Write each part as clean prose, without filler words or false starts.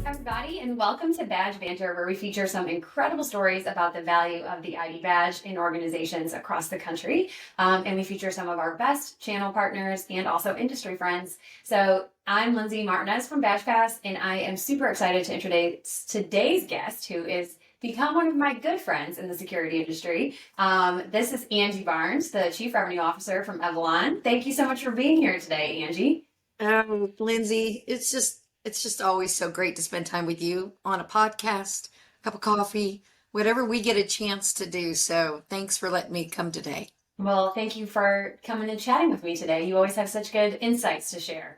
Everybody, and welcome to Badge Banter, where we feature some incredible stories about the value of the ID badge in organizations across the country. And we feature some of our best channel partners and also industry friends. So I'm Lindsay Martin-Nez from Badge Pass, and I am super excited to introduce today's guest, who is become one of my good friends in the security industry. This is Angie Barnes, the Chief Revenue Officer from Evolon. Thank you so much for being here today, Angie. Lindsay, it's just always so great to spend time with you on a podcast, a cup of coffee, whatever we get a chance to do. So thanks for letting me come today. Well, thank you for coming and chatting with me today. You always have such good insights to share.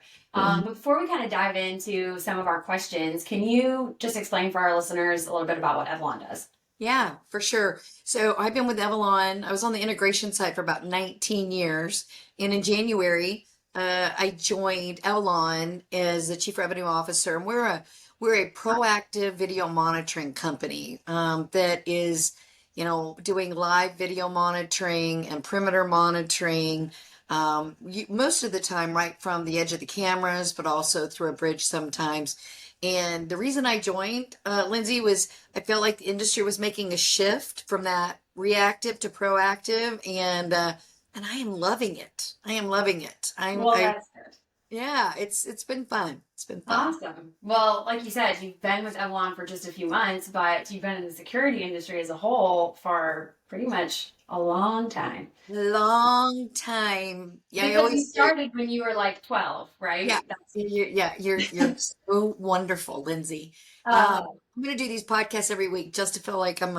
Before we kind of dive into some of our questions, can you just explain for our listeners a little bit about what Evolon does? Yeah, for sure. So I've been with Evolon. I was on the integration side for about 19 years. And in January, I joined Evolon as the Chief Revenue Officer. And we're a proactive video monitoring company that is, doing live video monitoring and perimeter monitoring. Most of the time, right from the edge of the cameras, but also through a bridge sometimes. And the reason I joined, Lindsay, was I felt like the industry was making a shift from that reactive to proactive, and I am loving it. I am loving it. Well, that's good. Yeah, it's been fun. It's been fun. Awesome. Well, like you said, you've been with Evolon for just a few months, but you've been in the security industry as a whole for pretty much a long time. Long time. Yeah, I Because you always say, started when you were like 12, right? yeah, you're so wonderful, Lindsay. Oh, I'm gonna do these podcasts every week just to feel like I'm,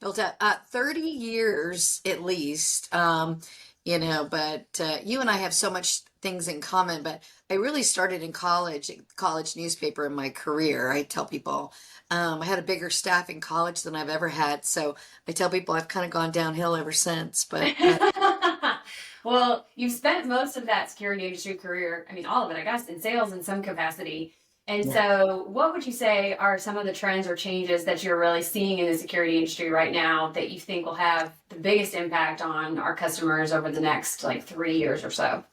built up. 30 years at least. But you and I have so much things in common. But I really started in college newspaper in my career. I tell people I had a bigger staff in college than I've ever had. So I tell people I've kind of gone downhill ever since. But well, you've spent most of that security industry career, I mean, all of it, I guess, in sales in some capacity. And yeah. so, what would you say are some of the trends or changes that you're really seeing in the security industry right now that you think will have the biggest impact on our customers over the next like 3 years or so?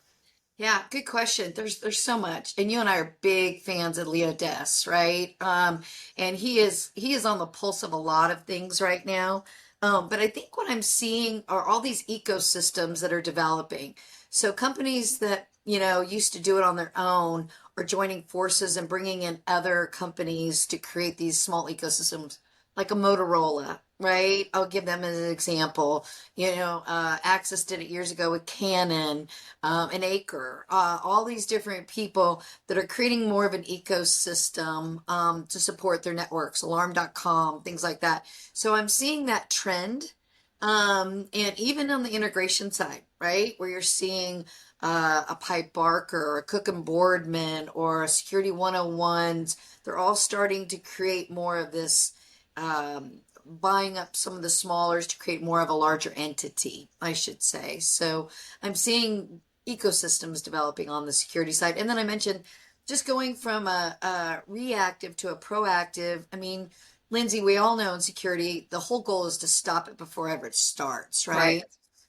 Yeah, good question. There's so much, and you and I are big fans of Leo Des, right? And he is on the pulse of a lot of things right now. But I think what I'm seeing are all these ecosystems that are developing. So companies that used to do it on their own are joining forces and bringing in other companies to create these small ecosystems, like a Motorola, right? I'll give them as an example. Access did it years ago with Canon, an Acre, all these different people that are creating more of an ecosystem to support their networks, alarm.com, things like that. So I'm seeing that trend. And even on the integration side, right, where you're seeing a Pipe Barker or a Cook and Boardman or a Security 101s, they're all starting to create more of this, buying up some of the smallers to create more of a larger entity, I should say. So I'm seeing ecosystems developing on the security side. And then I mentioned just going from a reactive to a proactive. I mean, Lindsay, we all know in security, the whole goal is to stop it before ever it starts, Right. right?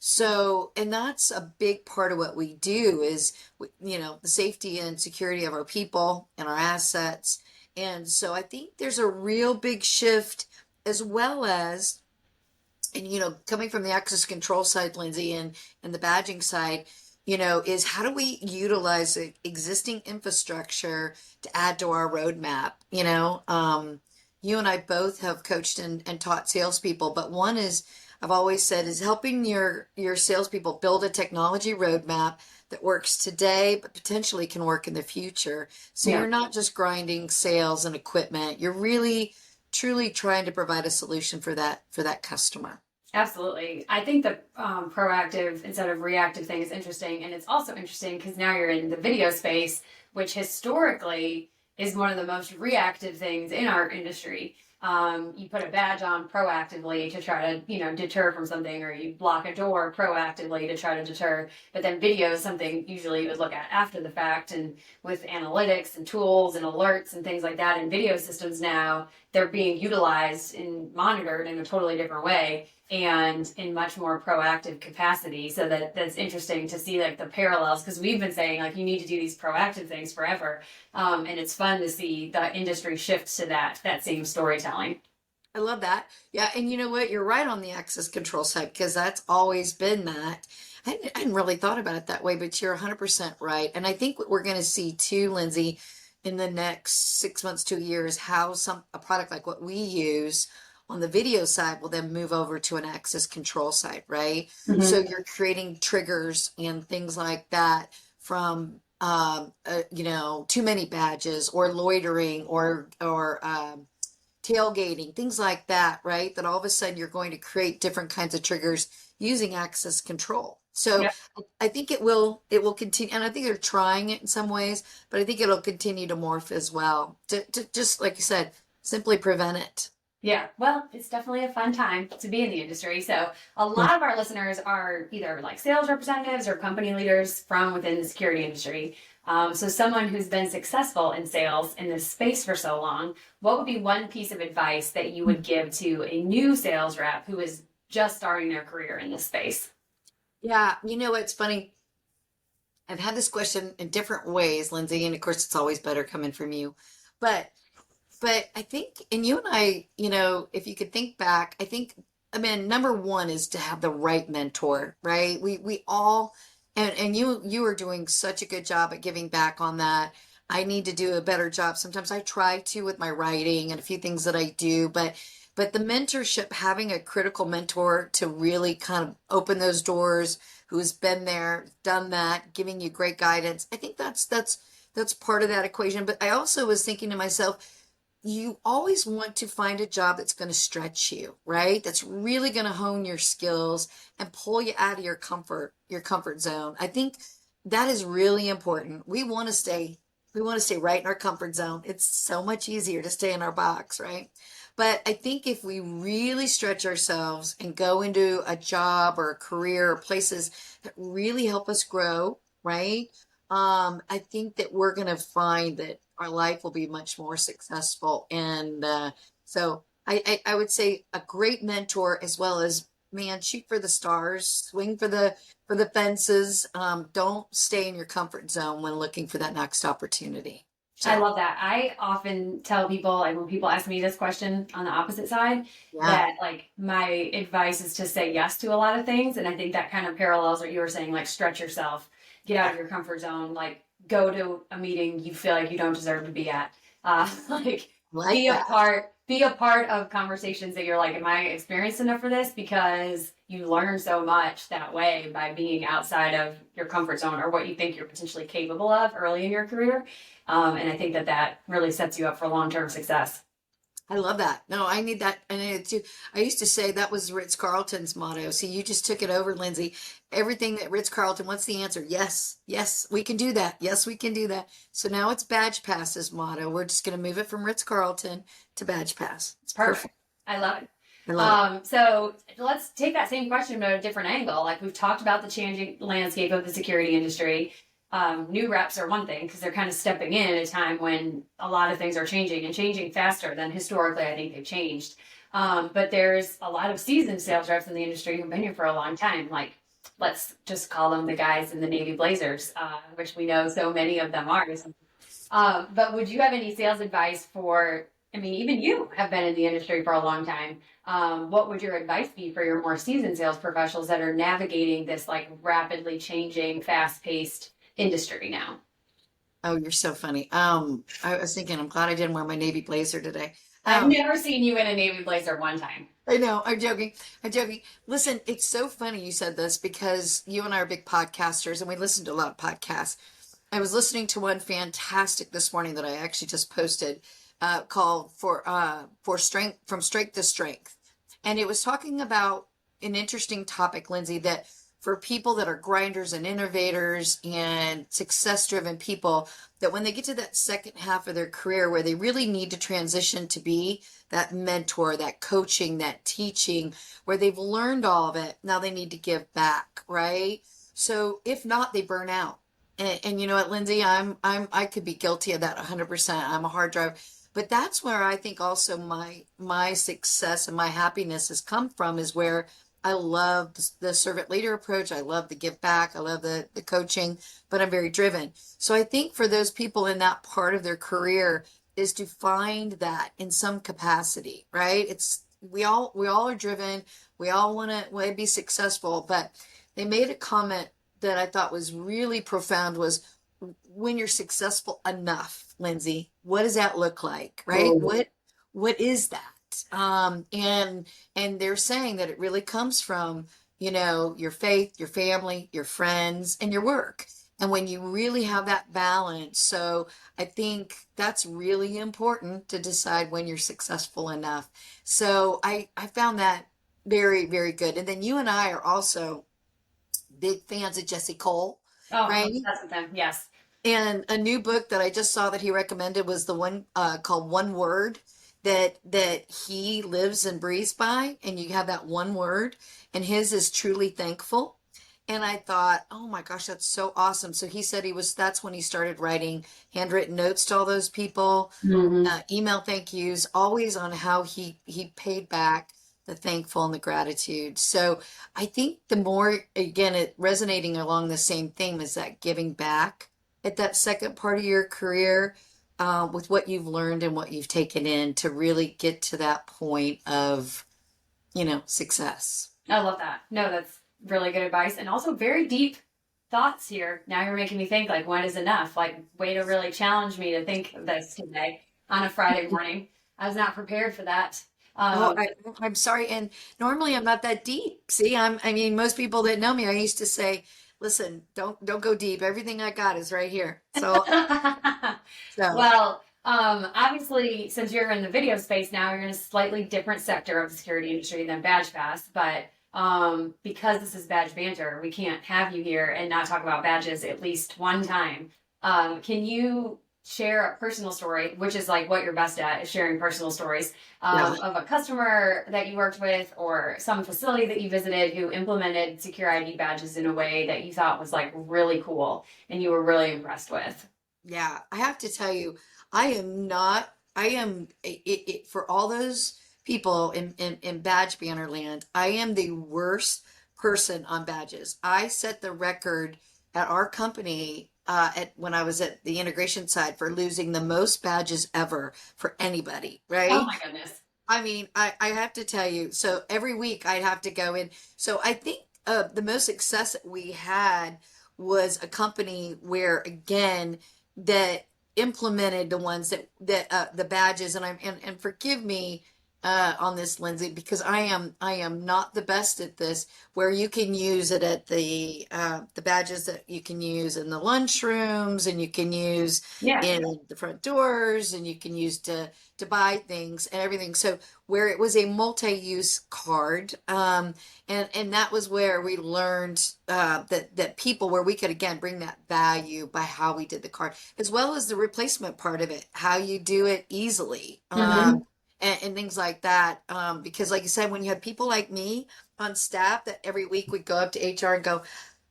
So, and that's a big part of what we do is, the safety and security of our people and our assets. And so I think there's a real big shift as well as, and, coming from the access control side, Lindsay, and the badging side, is how do we utilize the existing infrastructure to add to our roadmap? You and I both have coached and taught salespeople, but one is I've always said is helping your salespeople build a technology roadmap that works today, but potentially can work in the future. So Yeah. you're not just grinding sales and equipment. You're really truly trying to provide a solution for that customer. Absolutely. I think the proactive instead of reactive thing is interesting. And it's also interesting because now you're in the video space, which historically is one of the most reactive things in our industry. You put a badge on proactively to try to, deter from something, or you block a door proactively to try to deter. But then video is something usually you would look at after the fact, and with analytics and tools and alerts and things like that. And video systems now, they're being utilized and monitored in a totally different way. and in much more proactive capacity. So that's interesting to see like the parallels, because we've been saying like you need to do these proactive things forever. And it's fun to see the industry shift to that same storytelling. I love that. Yeah, and you know what? You're right on the access control side because that's always been that. I hadn't really thought about it that way, but you're 100% right. And I think what we're going to see too, Lindsay, in the next 6 months to a year is how a product like what we use on the video side will then move over to an access control side, right? So Mm-hmm. you're creating triggers and things like that from too many badges or loitering or tailgating, things like that, right? That all of a sudden you're going to create different kinds of triggers using access control. So Yep. I think it will continue, and I think they're trying it in some ways, but I think it'll continue to morph as well. To just like you said, simply prevent it. Yeah, well, it's definitely a fun time to be in the industry. So, a Hmm. lot of our listeners are either like sales representatives or company leaders from within the security industry. So, someone who's been successful in sales in this space for so long, what would be one piece of advice that you would give to a new sales rep who is just starting their career in this space? Yeah, you know what's funny? I've had this question in different ways, Lindsay, and of course it's always better coming from you. But But I think, and you and I, if you could think back, I mean, number one is to have the right mentor, right? We all, and you are doing such a good job at giving back on that. I need to do a better job. Sometimes I try to with my writing and a few things that I do, but the mentorship, having a critical mentor to really kind of open those doors, who has been there, done that, giving you great guidance. I think that's part of that equation. But I also was thinking to myself, you always want to find a job that's going to stretch you, right? That's really going to hone your skills and pull you out of your comfort zone. I think that is really important. We want to stay right in our comfort zone. It's so much easier to stay in our box, right? But I think if we really stretch ourselves and go into a job or a career or places that really help us grow, right? I think that we're going to find that our life will be much more successful. And so I would say a great mentor, as well as, man, shoot for the stars, swing for the fences. Don't stay in your comfort zone when looking for that next opportunity. I So love that. I often tell people, like when people ask me this question on the opposite side, yeah, that like my advice is to say yes to a lot of things. And I think that kind of parallels what you were saying, like stretch yourself, get out yeah, of your comfort zone, like go to a meeting you feel like you don't deserve to be at. Like like that. be a part of conversations that you're like, am I experienced enough for this? Because you learn so much that way by being outside of your comfort zone or what you think you're potentially capable of early in your career. And I think that really sets you up for long-term success. I love that. No, I need that. I need it too. I used to say that was Ritz-Carlton's motto. See, you just took it over, Lindsay. Everything that Ritz-Carlton, what's the answer? Yes, yes, we can do that. Yes, we can do that. So now it's Badge Pass's motto. We're just going to move it from Ritz-Carlton to Badge Pass. It's Perfect. perfect. I love it. I love it. So let's take that same question but at a different angle. Like we've talked about the changing landscape of the security industry. New reps are one thing because they're kind of stepping in at a time when a lot of things are changing and changing faster than historically I think they've changed. But there's a lot of seasoned sales reps in the industry who've been here for a long time. Like let's just call them the guys in the Navy Blazers, which we know so many of them are. But would you have any sales advice for? I mean, even you have been in the industry for a long time. What would your advice be for your more seasoned sales professionals that are navigating this like rapidly changing, fast-paced industry now? Oh, you're so funny. I was thinking, I'm glad I didn't wear my Navy blazer today. I've Um, never seen you in a Navy blazer one time. I know, I'm joking. I'm joking. Listen, it's so funny you said this because you and I are big podcasters and we listen to a lot of podcasts. I was listening to one fantastic this morning that I actually just posted, called for strength, from strength to strength. And it was talking about an interesting topic, Lindsay, that for people that are grinders and innovators and success driven people, that when they get to that second half of their career where they really need to transition to be that mentor, that coaching, that teaching, where they've learned all of it, now they need to give back, right? So if not, they burn out. And you know what, Lindsay, I could be guilty of that 100%. I'm a hard driver. But that's where I think also my success and my happiness has come from, is where I love the servant leader approach. I love the give back. I love the coaching, but I'm very driven. So I think for those people in that part of their career is to find that in some capacity, right? It's we all are driven. We all want to be successful, but they made a comment that I thought was really profound was when you're successful enough, Lindsay, what does that look like, right? Oh, What is that? And they're saying that it really comes from, your faith, your family, your friends, and your work. And when you really have that balance, so I think that's really important to decide when you're successful enough. So I found that very, very good. And then you and I are also big fans of Jesse Cole, oh, right? that's with them. Yes. And a new book that I just saw that he recommended was the one called One Word that he lives and breathes by, and you have that one word, and his is truly thankful. And I thought, oh my gosh, that's so awesome. So he said that's when he started writing handwritten notes to all those people, Hmm. email thank yous, always on how he paid back the thankful and the gratitude. So I think the more, again, it resonating along the same theme is that giving back at that second part of your career, with what you've learned and what you've taken in to really get to that point of, success. I love that. No, that's really good advice and also very deep thoughts here. Now you're making me think like when is enough? Like way to really challenge me to think of this today on a Friday morning. I was not prepared for that. Oh, Um, I'm sorry. And normally I'm not that deep. See, I mean, most people that know me, I used to say, listen, don't go deep. Everything I got is right here. So, well, obviously, since you're in the video space now, you're in a slightly different sector of the security industry than Badge Pass. But because this is Badge Banter, we can't have you here and not talk about badges at least one time. Can you share a personal story, which is like what you're best at, is sharing personal stories yeah. of a customer that you worked with or some facility that you visited who implemented secure ID badges in a way that you thought was like really cool and you were really impressed with? Yeah, I have to tell you, I am not, I am, for all those people in badge banner land, I am the worst person on badges. I set the record at our company, when I was at the integration side for losing the most badges ever for anybody, Oh right? my goodness. I mean, I have to tell you, so every week I'd have to go in. So I think the most success that we had was a company where, again, that implemented the ones that the badges, and and forgive me on this, Lindsay, because I am not the best at this. Where you can use it at the badges that you can use in the lunchrooms, and you can use Yeah. in the front doors, and you can use to buy things and everything. So where it was a multi-use card, and that was where we learned that people where we could again bring that value by how we did the card, as well as the replacement part of it, how you do it easily. Hmm. And things like that. Because, like you said, when you have people like me on staff that every week would go up to HR and go,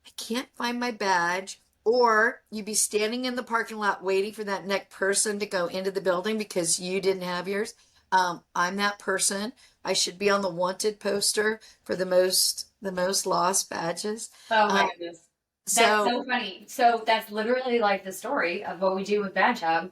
I can't find my badge. Or you'd be standing in the parking lot waiting for that next person to go into the building because you didn't have yours. I'm that person. I should be on the wanted poster for the most lost badges. Oh my Um, goodness. That's so so funny. So that's literally like the story of what we do with Badge Hub,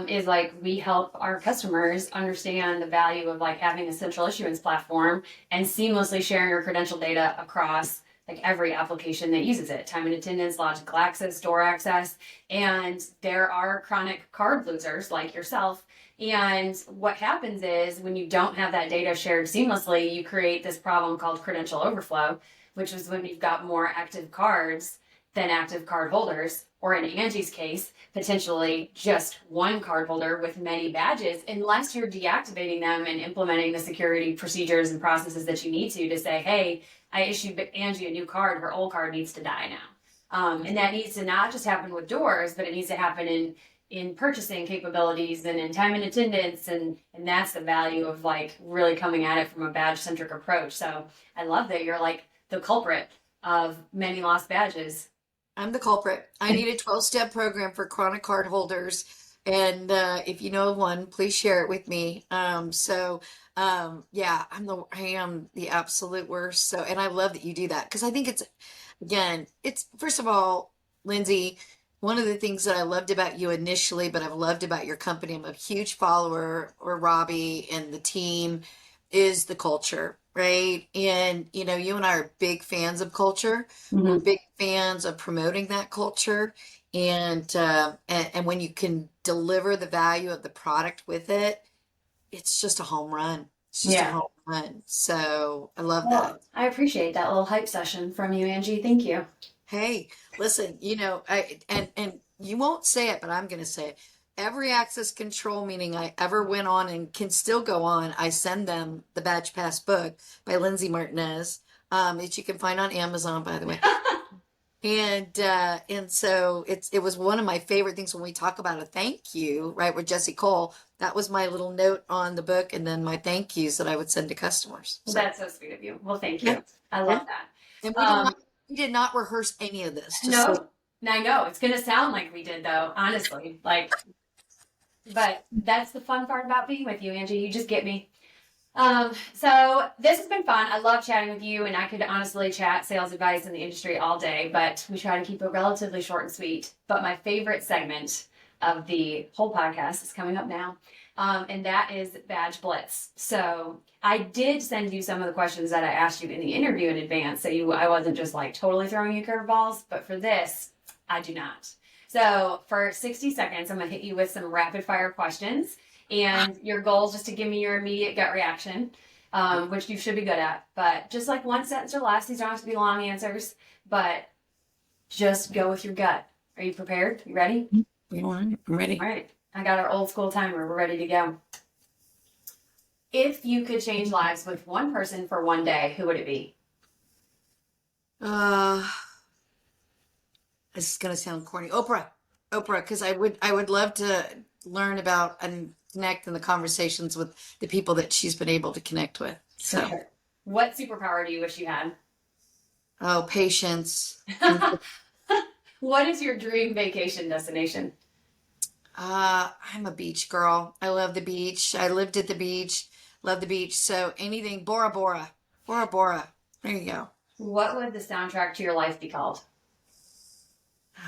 is like we help our customers understand the value of like having a central issuance platform and seamlessly sharing your credential data across like every application that uses it, time and attendance, logical access, door access. And there are chronic card losers like yourself. And what happens is when you don't have that data shared seamlessly, you create this problem called credential overflow, which is when you've got more active cards than active card holders, or in Angie's case, potentially just one card holder with many badges, unless you're deactivating them and implementing the security procedures and processes that you need to say, hey, I issued Angie a new card, her old card needs to die now. And that needs to not just happen with doors, but it needs to happen in purchasing capabilities and in time and attendance, and that's the value of like really coming at it from a badge centric approach. So I love that you're like the culprit of many lost badges. I'm the culprit. I need a 12-step program for chronic card holders And if you know of one, please share it with me. Yeah, I am the absolute worst. So, and I love that you do that because I think it's, again, it's first of all, Lindsay, one of the things that I loved about you initially, but I've loved about your company, I'm a huge follower, or Robbie and the team, is the culture, right? And you and I are big fans of culture. We're Mhm. big fans of promoting that culture. And when you can deliver the value of the product with it, it's just a home run. It's just a Yeah. home run. So I love that. Well, I appreciate that little hype session from you, Angie. Thank you. Hey, listen, and you won't say it, but I'm going to say it. Every access control meeting I ever went on and can still go on, I send them the Badge Pass book by Lindsay Martin-Nez, that you can find on Amazon, by the way. And so it was one of my favorite things when we talk about a thank you, right, with Jesse Cole. That was my little note on the book, and then my thank yous that I would send to customers. Well, So that's so sweet of you. Well, thank yeah, you. I yeah. love that. And Um, we did not rehearse any of this, just so. no, I know it's gonna sound like we did though, honestly. Like, but that's the fun part about being with you, Angie. You just get me. So this has been fun. I love chatting with you, and I could honestly chat sales advice in the industry all day, but we try to keep it relatively short and sweet. But my favorite segment of the whole podcast is coming up now, and that is Badge Blitz. So I did send you some of the questions that I asked you in the interview in advance, so I wasn't just like totally throwing you curveballs. But for this, I do not. So for 60 seconds, I'm gonna hit you with some rapid fire questions. And your goal is just to give me your immediate gut reaction, which you should be good at. But just like one sentence or less, these don't have to be long answers, but just go with your gut. Are you prepared? You ready? All right, I'm ready. All right. I got our old school timer. We're ready to go. If you could change lives with one person for one day, who would it be? Uh, this is gonna sound corny. Oprah, because I would love to learn about and connect in the conversations with the people that she's been able to connect with. For So, sure. What superpower do you wish you had? oh, patience. What is your dream vacation destination? I'm a beach girl. I love the beach. I lived at the beach. Love the beach. So anything, Bora Bora, Bora Bora. There you go. What would the soundtrack to your life be called?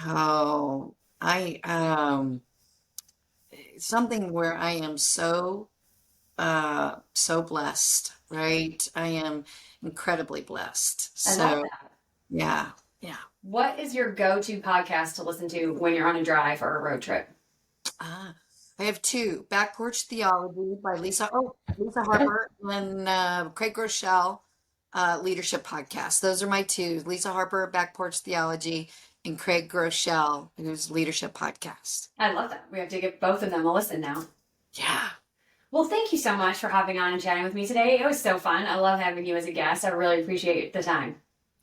Oh, I something where I am so blessed, right? I am incredibly blessed. I love So that. yeah, yeah. What is your go-to podcast to listen to when you're on a drive or a road trip? Ah, I have two. Back Porch Theology by Lisa Harper and Craig Groeschel, leadership podcast. Those are my two. Lisa Harper, Back Porch Theology, and Craig Groeschel, who's leadership podcast. I love that. We have to give both of them a listen now. Yeah. Well, thank you so much for hopping on and chatting with me today. It was so fun. I love having you as a guest. I really appreciate the time.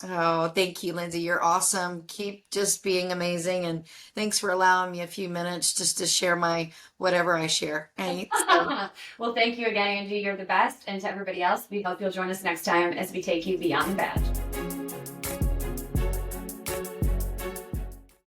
Oh, thank you, Lindsay. You're awesome. Keep just being amazing. And thanks for allowing me a few minutes just to share my whatever I share. Right? So, Well, thank you again, Angie. You're the best. And to everybody else, we hope you'll join us next time as we take you beyond the badge.